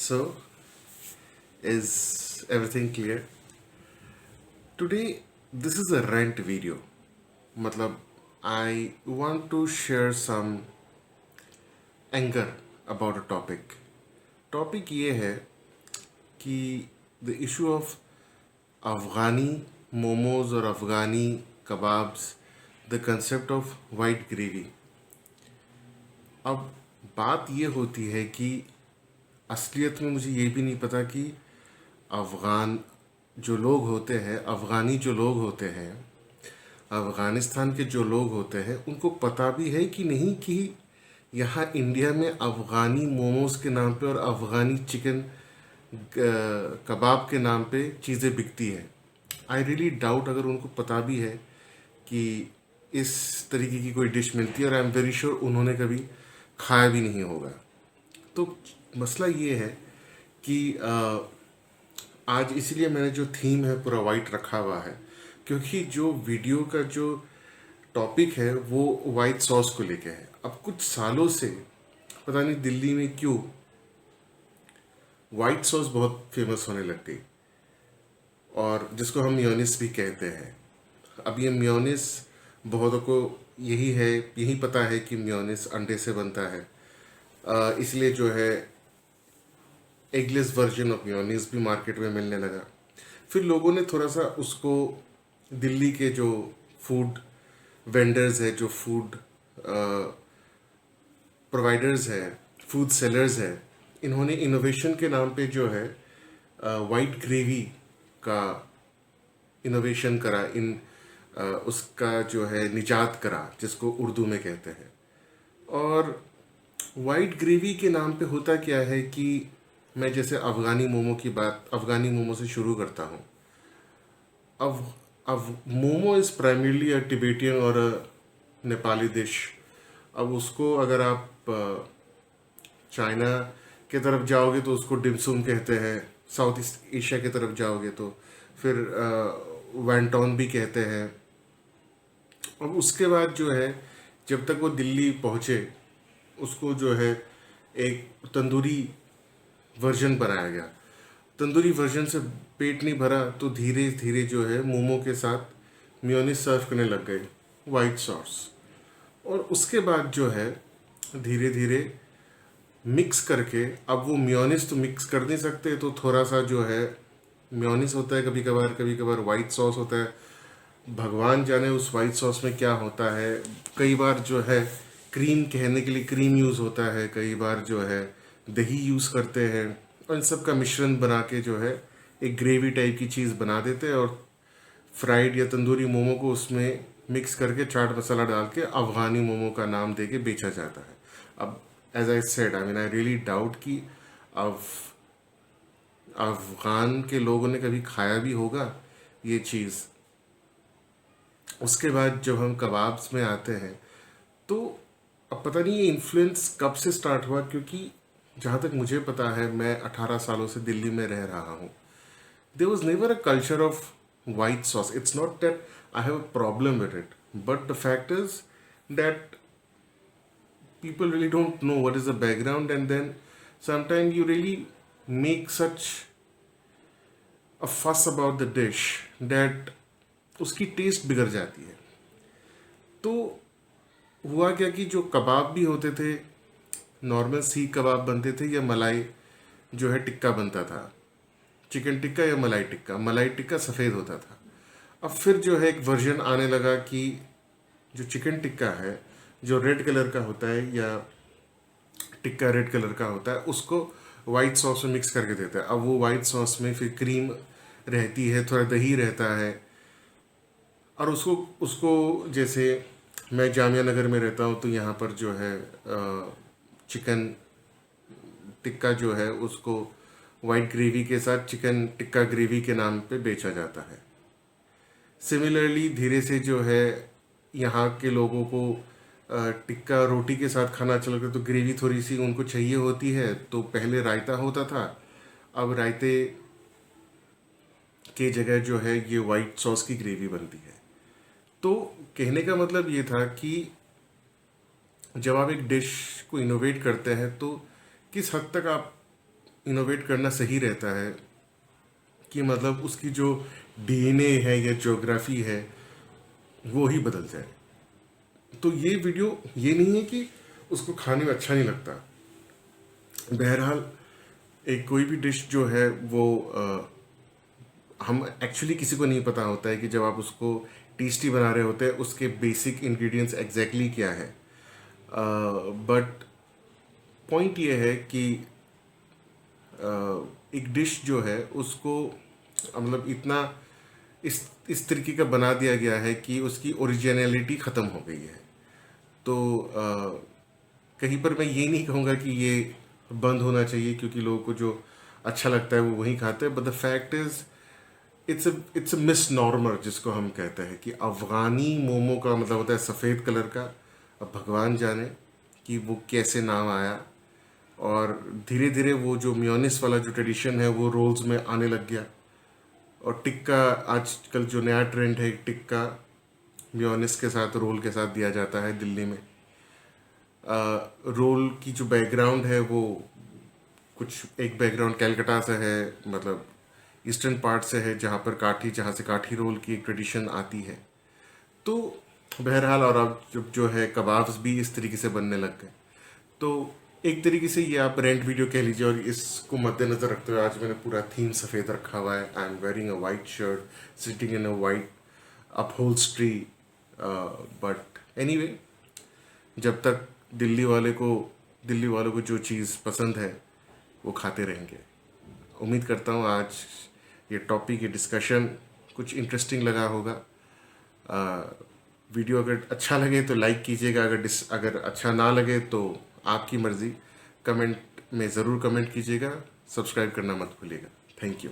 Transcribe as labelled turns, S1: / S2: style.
S1: So, is everything clear? Today, this is a rant video. मतलब, I want to share some anger about a topic. Topic ये है कि the issue of Afghani momos और Afghani kebabs, the concept of white gravy. अब बात ये होती है कि असलियत में मुझे ये भी नहीं पता कि अफ़गान जो लोग होते हैं, अफ़गानी जो लोग होते हैं, अफ़गानिस्तान के जो लोग होते हैं, उनको पता भी है कि नहीं कि यहाँ इंडिया में अफ़गानी मोमोज के नाम पे और अफ़गानी चिकन कबाब के नाम पे चीज़ें बिकती हैं. आई रियली डाउट अगर उनको पता भी है कि इस तरीके की कोई डिश मिलती है, और आई एम वेरी श्योर उन्होंने कभी खाया भी नहीं होगा. तो मसला ये है कि आज इसीलिए मैंने जो थीम है पूरा वाइट रखा हुआ है, क्योंकि जो वीडियो का जो टॉपिक है वो वाइट सॉस को लेके है. अब कुछ सालों से पता नहीं दिल्ली में क्यों वाइट सॉस बहुत फेमस होने लग गई, और जिसको हम मेयोनीज भी कहते हैं. अब ये मेयोनीज बहुतों को यही पता है कि मेयोनीज अंडे से बनता है, इसलिए जो है एगलेस वर्जन ऑफ मेयोनीज भी मार्केट में मिलने लगा. फिर लोगों ने थोड़ा सा उसको, दिल्ली के जो फूड वेंडर्स है, जो फूड प्रोवाइडर्स है, फूड सेलर्स है, इन्होंने इनोवेशन के नाम पे जो है वाइट ग्रेवी का इनोवेशन करा, उसका जो है निजात करा, जिसको उर्दू में कहते हैं. और वाइट ग्रेवी के नाम पे होता क्या है कि मैं जैसे अफ़गानी मोमो से शुरू करता हूँ. अब momo is primarily a Tibetan और अ नेपाली डिश. अब उसको अगर आप चाइना के तरफ जाओगे तो उसको डिमसुम कहते हैं, साउथ ईस्ट एशिया की तरफ जाओगे तो फिर वैंटॉन भी कहते हैं. अब उसके बाद जो है, जब तक वो दिल्ली पहुँचे, उसको जो है एक तंदूरी वर्जन बनाया गया. तंदूरी वर्जन से पेट नहीं भरा तो धीरे धीरे जो है मोमो के साथ मेयोनीज सर्व करने लग गए, वाइट सॉस. और उसके बाद जो है धीरे धीरे मिक्स करके, अब वो मेयोनीज तो मिक्स कर नहीं सकते, तो थोड़ा सा जो है मेयोनीज होता है, कभी कभार वाइट सॉस होता है. भगवान जाने उस वाइट सॉस में क्या होता है. कई बार जो है क्रीम कहने के लिए क्रीम यूज़ होता है, कई बार जो है दही यूज़ करते हैं, और इन सब का मिश्रण बना के जो है एक ग्रेवी टाइप की चीज़ बना देते हैं, और फ्राइड या तंदूरी मोमो को उसमें मिक्स करके चाट मसाला डाल के अफ़गानी मोमो का नाम दे के बेचा जाता है. अब as I said, I really doubt कि अफ़गान के लोगों ने कभी खाया भी होगा ये चीज़. उसके बाद जब हम कबाब्स में आते हैं तो अब पता नहीं ये इन्फ्लुएंस कब से स्टार्ट हुआ, क्योंकि जहाँ तक मुझे पता है, मैं 18 सालों से दिल्ली में रह रहा हूँ. There was never a culture of white sauce. It's not that I have a problem with it, but the fact is that people really don't know what is the background, and then sometimes you really make such a fuss about the dish that उसकी test बिगड़ जाती है. तो हुआ क्या कि जो कबाब भी होते थे, नॉर्मल सीख कबाब बनते थे, या मलाई जो है टिक्का बनता था, चिकन टिक्का या मलाई टिक्का सफ़ेद होता था. अब फिर जो है एक वर्जन आने लगा कि जो चिकन टिक्का है, जो रेड कलर का होता है, या टिक्का रेड कलर का होता है, उसको वाइट सॉस में मिक्स करके देता है. अब वो वाइट सॉस में फिर क्रीम रहती है, थोड़ा दही रहता है, और उसको जैसे मैं जामिया नगर में रहता हूँ, तो यहाँ पर जो है चिकन टिक्का जो है उसको वाइट ग्रेवी के साथ चिकन टिक्का ग्रेवी के नाम पे बेचा जाता है. सिमिलरली धीरे से जो है यहाँ के लोगों को टिक्का रोटी के साथ खाना चल गया, तो ग्रेवी थोड़ी सी उनको चाहिए होती है, तो पहले रायता होता था, अब रायते के जगह जो है ये वाइट सॉस की ग्रेवी बनती है. तो कहने का मतलब ये था कि जब आप एक डिश को इनोवेट करते हैं तो किस हद तक आप इनोवेट करना सही रहता है कि मतलब उसकी जो डीएनए है या ज्योग्राफी है वो ही बदल जाए। तो ये वीडियो ये नहीं है कि उसको खाने में अच्छा नहीं लगता। बहरहाल एक कोई भी डिश जो है वो हम एक्चुअली किसी को नहीं पता होता है कि जब आप उसको टेस्टी बना रहे होते हैं उसके बेसिक इंग्रेडिएंट्स एग्जैक्टली क्या है। बट पॉइंट ये है कि एक डिश जो है उसको मतलब इतना इस तरीके का बना दिया गया है कि उसकी ओरिजिनलिटी ख़त्म हो गई है। तो कहीं पर मैं ये नहीं कहूँगा कि ये बंद होना चाहिए क्योंकि लोगों को जो अच्छा लगता है वो वही खाते हैं। But the fact is it's a misnomer जिसको हम कहते हैं कि अफ़गानी मोमो का मतलब होता है सफ़ेद कलर का। अब भगवान जाने कि वो कैसे नाम आया, और धीरे धीरे वो जो मेयोनीज वाला जो ट्रेडिशन है वो रोल्स में आने लग गया। और टिक्का आजकल जो नया ट्रेंड है, टिक्का मेयोनीज के साथ रोल के साथ दिया जाता है दिल्ली में। रोल की जो बैकग्राउंड है वो कुछ एक बैकग्राउंड कैलकाटा से है, मतलब ईस्टर्न पार्ट से है जहाँ से काठी रोल की एक ट्रेडिशन आती है। तो बहरहाल और अब जो है कबाब्स भी इस तरीके से बनने लग गए। तो एक तरीके से ये आप रेंट वीडियो कह लीजिए। और इसको मद्देनज़र रखते हुए आज मैंने पूरा थीम सफ़ेद रखा हुआ है। I am wearing a white shirt sitting in a white upholstery. But anyway, जब तक दिल्ली वालों को जो चीज़ पसंद है वो खाते रहेंगे। उम्मीद करता हूँ आज ये टॉपिक, ये डिस्कशन कुछ इंटरेस्टिंग लगा होगा। वीडियो अगर अच्छा लगे तो लाइक कीजिएगा, अगर अच्छा ना लगे तो आपकी मर्ज़ी। कमेंट में ज़रूर कमेंट कीजिएगा, सब्सक्राइब करना मत भूलिएगा। Thank you.